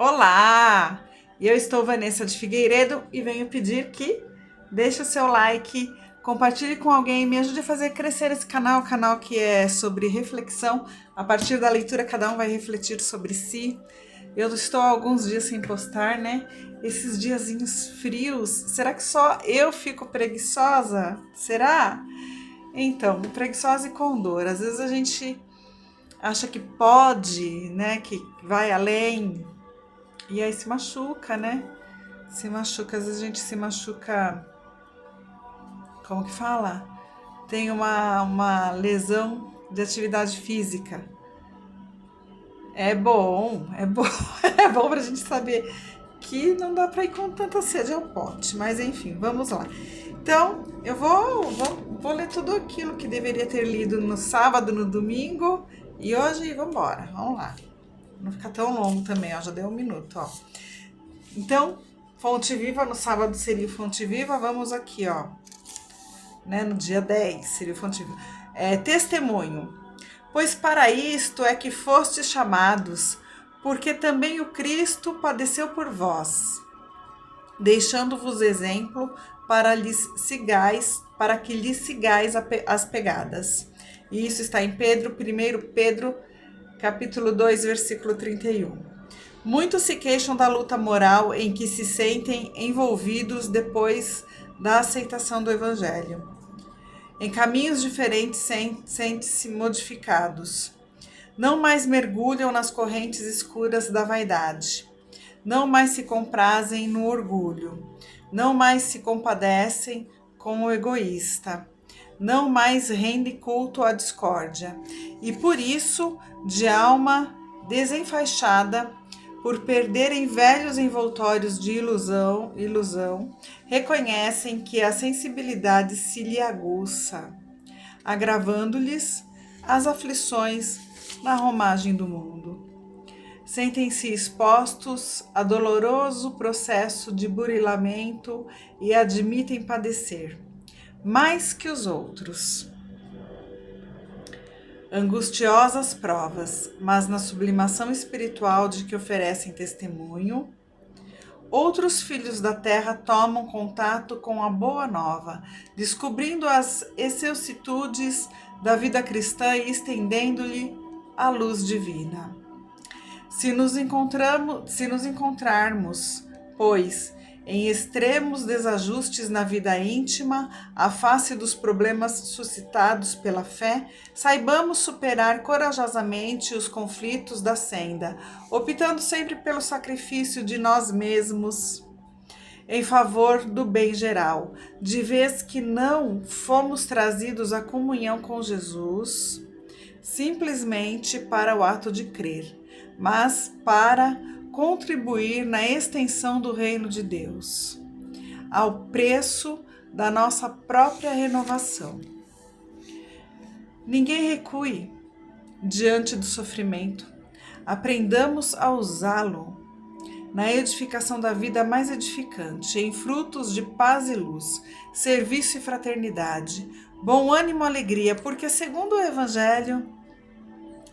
Olá! Eu estou Vanessa de Figueiredo e venho pedir que deixe o seu like, compartilhe com alguém, me ajude a fazer crescer esse canal que é sobre reflexão. A partir da leitura, cada um vai refletir sobre si. Eu estou há alguns dias sem postar, né? Esses diazinhos frios, será que só eu fico preguiçosa? Será? Então, preguiçosa e com dor. Às vezes a gente acha que pode, né? Que vai além. E aí se machuca, né? Se machuca, às vezes a gente se machuca, como que fala? Tem uma lesão de atividade física. É bom, é bom pra gente saber que não dá pra ir com tanta sede ao pote. Mas enfim, vamos lá. Então, eu vou ler tudo aquilo que deveria ter lido no sábado, no domingo. E hoje, vamos embora, vamos lá. Não ficar tão longo também, ó, já deu 1 minuto, ó. Então, fonte viva, no sábado seria fonte viva, vamos aqui, ó, né, no dia 10 seria fonte viva. Testemunho, pois para isto é que fostes chamados, porque também o Cristo padeceu por vós, deixando-vos exemplo para que lhes sigais as pegadas. E isso está em Pedro, 1 Pedro, capítulo 2, versículo 31. Muitos se queixam da luta moral em que se sentem envolvidos depois da aceitação do Evangelho. Em caminhos diferentes sentem-se modificados. Não mais mergulham nas correntes escuras da vaidade. Não mais se comprazem no orgulho. Não mais se compadecem com o egoísta. Não mais rendem culto à discórdia. E por isso, de alma desenfaixada, por perderem velhos envoltórios de ilusão, reconhecem que a sensibilidade se lhe aguça, agravando-lhes as aflições na romagem do mundo. Sentem-se expostos a doloroso processo de burilamento e admitem padecer, mais que os outros, angustiosas provas, mas na sublimação espiritual de que oferecem testemunho, outros filhos da terra tomam contato com a boa nova, descobrindo as excelsitudes da vida cristã e estendendo-lhe a luz divina. Se nos encontrarmos, pois, em extremos desajustes na vida íntima, à face dos problemas suscitados pela fé, saibamos superar corajosamente os conflitos da senda, optando sempre pelo sacrifício de nós mesmos em favor do bem geral, de vez que não fomos trazidos à comunhão com Jesus simplesmente para o ato de crer, mas para contribuir na extensão do reino de Deus, ao preço da nossa própria renovação. Ninguém recue diante do sofrimento. Aprendamos a usá-lo na edificação da vida mais edificante, em frutos de paz e luz, serviço e fraternidade, bom ânimo e alegria, porque segundo o Evangelho,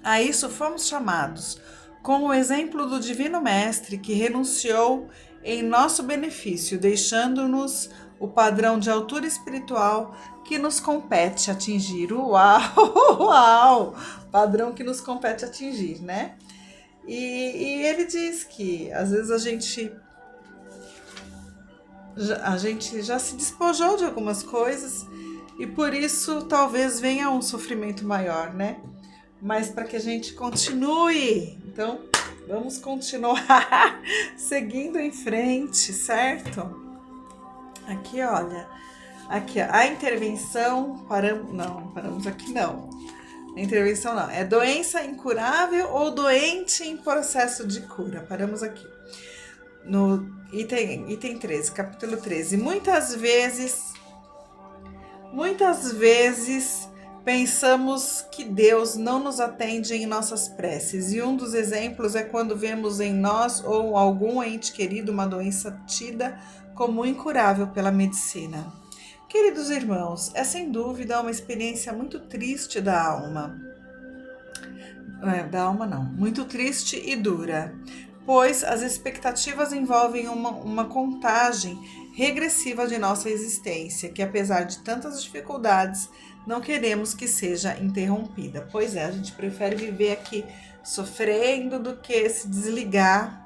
a isso fomos chamados, com o exemplo do Divino Mestre que renunciou em nosso benefício, deixando-nos o padrão de altura espiritual que nos compete atingir. Uau! Uau! Padrão que nos compete atingir, né? E ele diz que às vezes a gente já se despojou de algumas coisas e por isso talvez venha um sofrimento maior, né? Mas para que a gente continue. Então, vamos continuar seguindo em frente, certo? Aqui, olha. Aqui, ó, a intervenção. Paramos aqui não. A intervenção não. É doença incurável ou doente em processo de cura? Paramos aqui. No item 13, capítulo 13. Muitas vezes pensamos que Deus não nos atende em nossas preces, e um dos exemplos é quando vemos em nós ou algum ente querido uma doença tida como incurável pela medicina. Queridos irmãos, é sem dúvida uma experiência muito triste da alma. Muito triste e dura, pois as expectativas envolvem uma contagem regressiva de nossa existência, que apesar de tantas dificuldades, não queremos que seja interrompida. Pois é, a gente prefere viver aqui sofrendo do que se desligar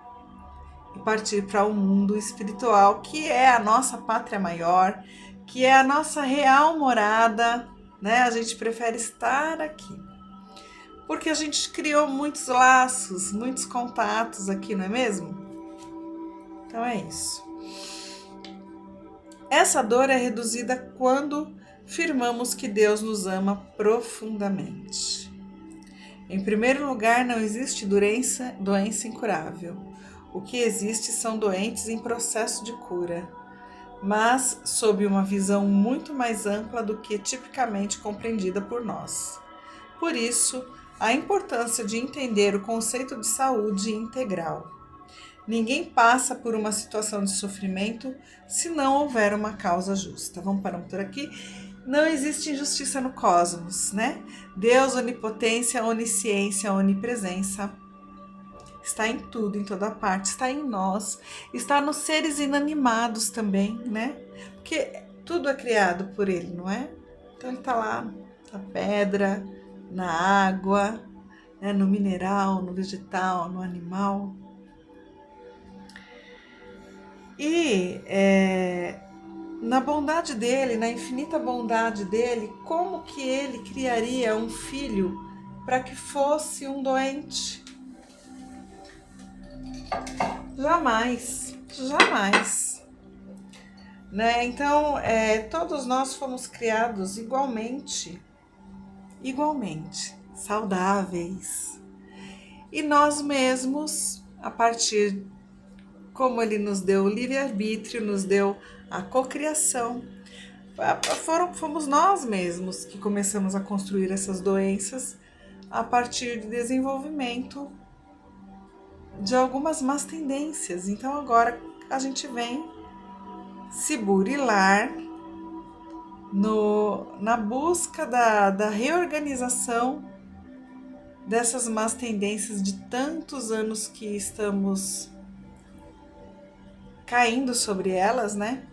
e partir para o mundo espiritual, que é a nossa pátria maior, que é a nossa real morada, né? A gente prefere estar aqui. Porque a gente criou muitos laços, muitos contatos aqui, não é mesmo? Então é isso. Essa dor é reduzida quando firmamos que Deus nos ama profundamente. Em primeiro lugar, não existe doença incurável. O que existe são doentes em processo de cura, mas sob uma visão muito mais ampla do que tipicamente compreendida por nós. Por isso, a importância de entender o conceito de saúde integral. Ninguém passa por uma situação de sofrimento se não houver uma causa justa. Vamos parar por aqui. Não existe injustiça no cosmos, né? Deus, onipotência, onisciência, onipresença, está em tudo, em toda parte, está em nós, está nos seres inanimados também, né? Porque tudo é criado por Ele, não é? Então Ele está lá na pedra, na água, né? No mineral, no vegetal, no animal. E na bondade dele, na infinita bondade dele, como que ele criaria um filho para que fosse um doente? Jamais, jamais. Né? Então, todos nós fomos criados igualmente saudáveis. E nós mesmos, a partir como ele nos deu o livre-arbítrio, nos deu a cocriação, fomos nós mesmos que começamos a construir essas doenças a partir de desenvolvimento de algumas más tendências. Então agora a gente vem se burilar na busca da reorganização dessas más tendências de tantos anos que estamos caindo sobre elas, né?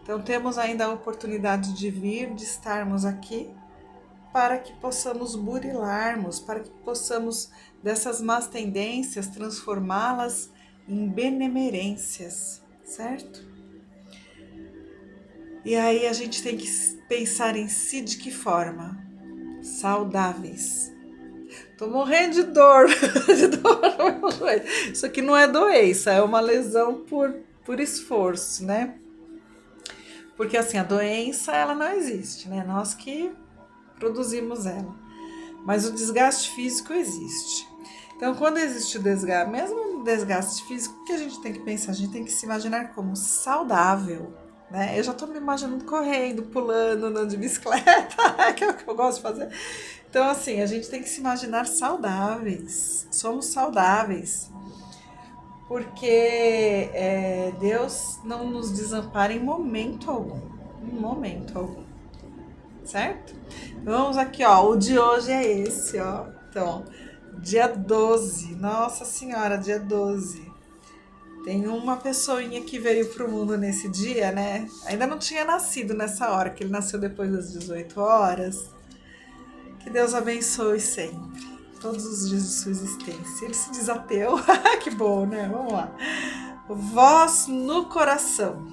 Então temos ainda a oportunidade de vir, de estarmos aqui, para que possamos burilarmos, para que possamos dessas más tendências transformá-las em benemerências, certo? E aí a gente tem que pensar em si de que forma? Saudáveis. Tô morrendo de dor, Isso aqui não é doença, é uma lesão por esforço, né? Porque assim, a doença, ela não existe, né? Nós que produzimos ela. Mas o desgaste físico existe. Então, quando existe o desgaste, mesmo o desgaste físico, o que a gente tem que pensar? A gente tem que se imaginar como saudável, né? Eu já tô me imaginando correndo, pulando, andando de bicicleta, que é o que eu gosto de fazer. Então, assim, a gente tem que se imaginar saudáveis. Somos saudáveis. Porque Deus não nos desampara em momento algum. Em momento algum. Certo? Vamos aqui, ó. O de hoje é esse, ó. Então, dia 12. Nossa Senhora, dia 12. Tem uma pessoinha que veio pro mundo nesse dia, né? Ainda não tinha nascido nessa hora, que ele nasceu depois das 18 horas. Que Deus abençoe sempre. Todos os dias de sua existência. Ele se diz ateu. Que bom, né? Vamos lá. Voz no coração.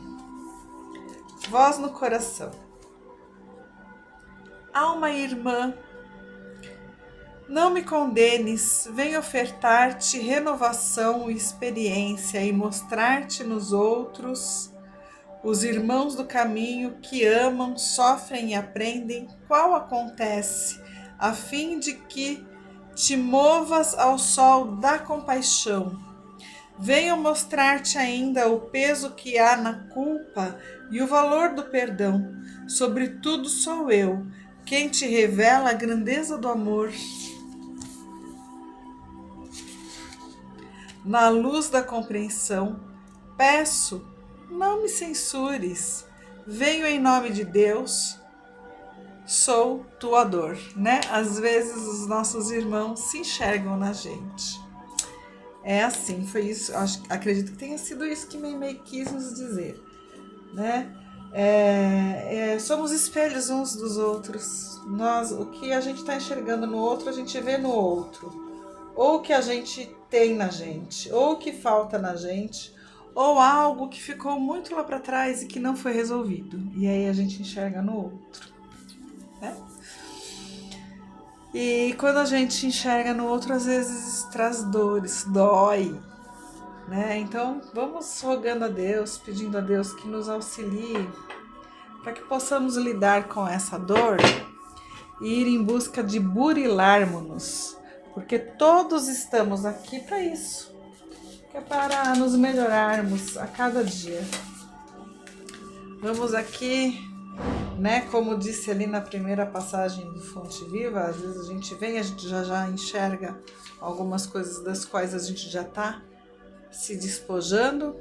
Voz no coração. Alma irmã, não me condenes, venho ofertar-te renovação e experiência e mostrar-te nos outros, os irmãos do caminho que amam, sofrem e aprendem, qual acontece, a fim de que te movas ao sol da compaixão. Venho mostrar-te ainda o peso que há na culpa e o valor do perdão. Sobretudo sou eu, quem te revela a grandeza do amor. Na luz da compreensão, peço, não me censures. Venho em nome de Deus, sou tua dor, né? Às vezes os nossos irmãos se enxergam na gente. É assim, foi isso, acredito que tenha sido isso que Meimei quis nos dizer, né? Somos espelhos uns dos outros. O que a gente está enxergando no outro, a gente vê no outro. Ou o que a gente tem na gente, ou o que falta na gente, ou algo que ficou muito lá para trás e que não foi resolvido. E aí a gente enxerga no outro, né? E quando a gente enxerga no outro, às vezes traz dores, dói, né? Então vamos rogando a Deus, pedindo a Deus que nos auxilie para que possamos lidar com essa dor e ir em busca de burilarmos-nos, porque todos estamos aqui para isso, que é para nos melhorarmos a cada dia. Vamos aqui, né, como disse ali na primeira passagem do Fonte Viva, às vezes a gente vem, a gente já enxerga algumas coisas das quais a gente já está se despojando,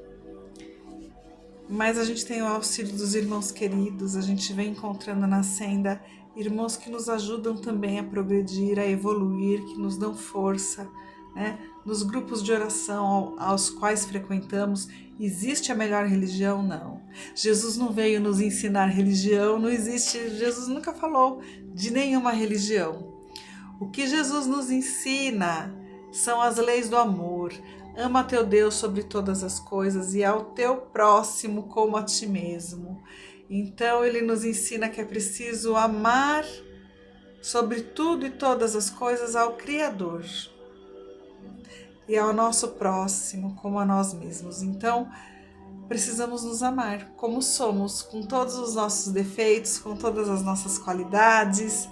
mas a gente tem o auxílio dos irmãos queridos, a gente vem encontrando na senda irmãos que nos ajudam também a progredir, a evoluir, que nos dão força, né? Nos grupos de oração aos quais frequentamos, existe a melhor religião? Não. Jesus não veio nos ensinar religião, não existe, Jesus nunca falou de nenhuma religião. O que Jesus nos ensina são as leis do amor. Ama teu Deus sobre todas as coisas e ao teu próximo como a ti mesmo. Então ele nos ensina que é preciso amar sobre tudo e todas as coisas ao Criador e ao nosso próximo como a nós mesmos. Então precisamos nos amar como somos, com todos os nossos defeitos, com todas as nossas qualidades,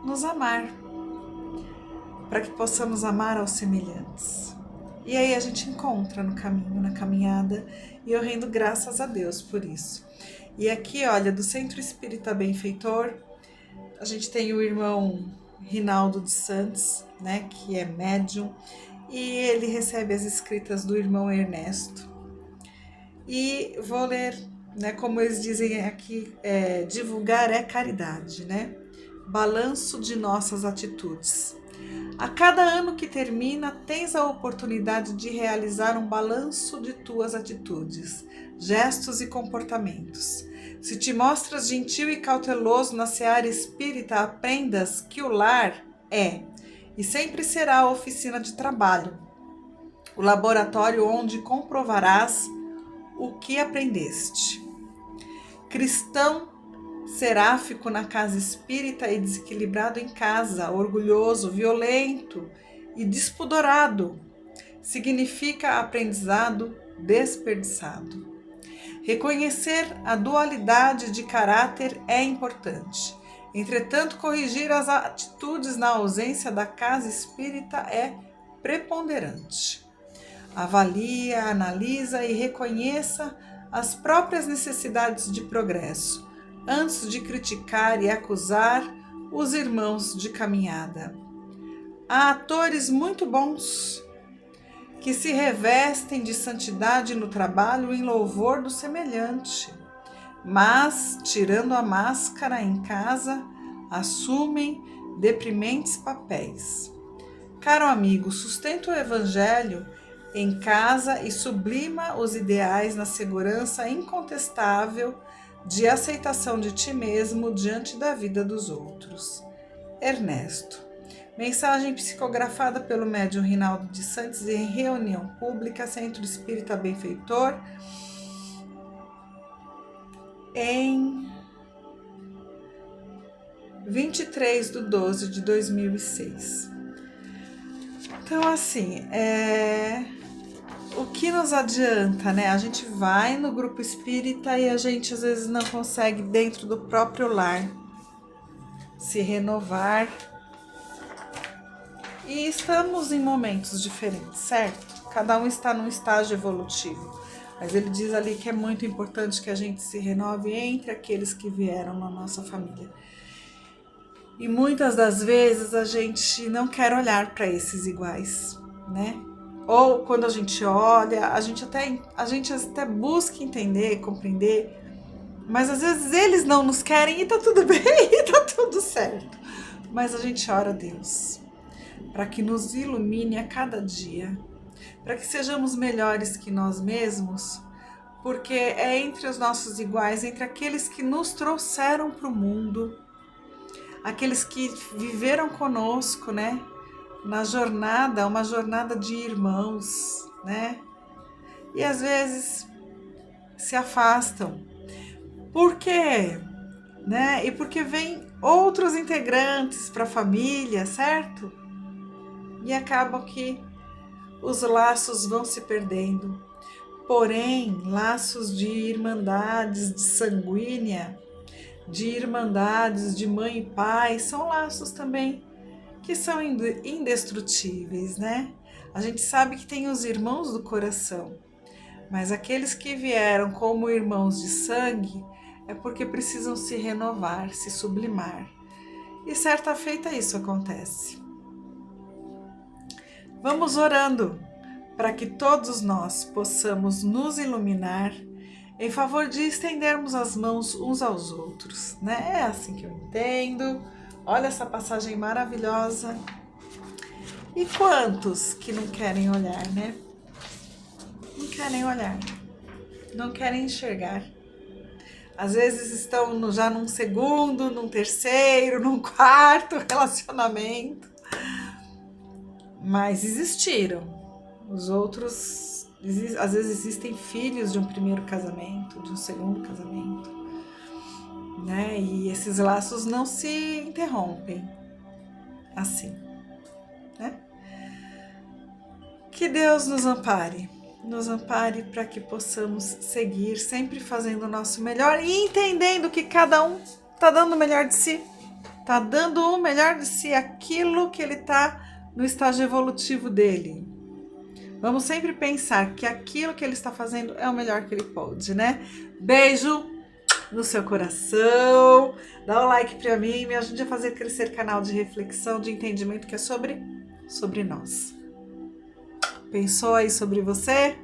nos amar para que possamos amar aos semelhantes. E aí a gente encontra no caminho, na caminhada, e eu rendo graças a Deus por isso. E aqui, olha, do Centro Espírita Benfeitor, a gente tem o irmão Rinaldo de Santos, né, que é médium, e ele recebe as escritas do irmão Ernesto. E vou ler, né, como eles dizem aqui, divulgar é caridade, né? Balanço de nossas atitudes. A cada ano que termina, tens a oportunidade de realizar um balanço de tuas atitudes, gestos e comportamentos. Se te mostras gentil e cauteloso na seara espírita, aprendas que o lar é e sempre será a oficina de trabalho, o laboratório onde comprovarás o que aprendeste. Cristão seráfico na casa espírita e desequilibrado em casa, orgulhoso, violento e despudorado, significa aprendizado desperdiçado. Reconhecer a dualidade de caráter é importante. Entretanto, corrigir as atitudes na ausência da casa espírita é preponderante. Avalie, analisa e reconheça as próprias necessidades de progresso, antes de criticar e acusar os irmãos de caminhada. Há atores muito bons que se revestem de santidade no trabalho em louvor do semelhante, mas, tirando a máscara em casa, assumem deprimentes papéis. Caro amigo, sustenta o Evangelho em casa e sublima os ideais na segurança incontestável de aceitação de ti mesmo diante da vida dos outros. Ernesto. Mensagem psicografada pelo médium Rinaldo de Santos em reunião pública, Centro Espírita Benfeitor, em 23/12/2006. Então, assim, o que nos adianta, né? A gente vai no grupo espírita e a gente às vezes não consegue dentro do próprio lar se renovar. E estamos em momentos diferentes, certo? Cada um está num estágio evolutivo. Mas ele diz ali que é muito importante que a gente se renove entre aqueles que vieram na nossa família. E muitas das vezes a gente não quer olhar para esses iguais, né? Ou quando a gente olha, a gente até busca entender, compreender, mas às vezes eles não nos querem e tá tudo bem, e tá tudo certo. Mas a gente ora a Deus para que nos ilumine a cada dia, para que sejamos melhores que nós mesmos, porque é entre os nossos iguais, entre aqueles que nos trouxeram para o mundo, aqueles que viveram conosco, né? Na jornada, uma jornada de irmãos, né? E às vezes se afastam. Por quê? Né? E porque vem outros integrantes para a família, certo? E acabam que os laços vão se perdendo. Porém, laços de irmandades de sanguínea, de irmandades de mãe e pai, são laços também que são indestrutíveis, né? A gente sabe que tem os irmãos do coração, mas aqueles que vieram como irmãos de sangue é porque precisam se renovar, se sublimar. E certa feita isso acontece. Vamos orando para que todos nós possamos nos iluminar em favor de estendermos as mãos uns aos outros, né? É assim que eu entendo. Olha essa passagem maravilhosa. E quantos que não querem olhar, né? Não querem olhar, não querem enxergar. Às vezes estão já num segundo, num terceiro, num quarto relacionamento, mas existiram. Os outros, às vezes existem filhos de um primeiro casamento, de um segundo casamento, né? E esses laços não se interrompem assim, né? Que Deus nos ampare para que possamos seguir sempre fazendo o nosso melhor e entendendo que cada um está dando o melhor de si, está dando o melhor de si, aquilo que ele está no estágio evolutivo dele. Vamos sempre pensar que aquilo que ele está fazendo é o melhor que ele pode, né? Beijo no seu coração, dá um like para mim, me ajude a fazer crescer canal de reflexão, de entendimento que é sobre nós. Pensou aí sobre você?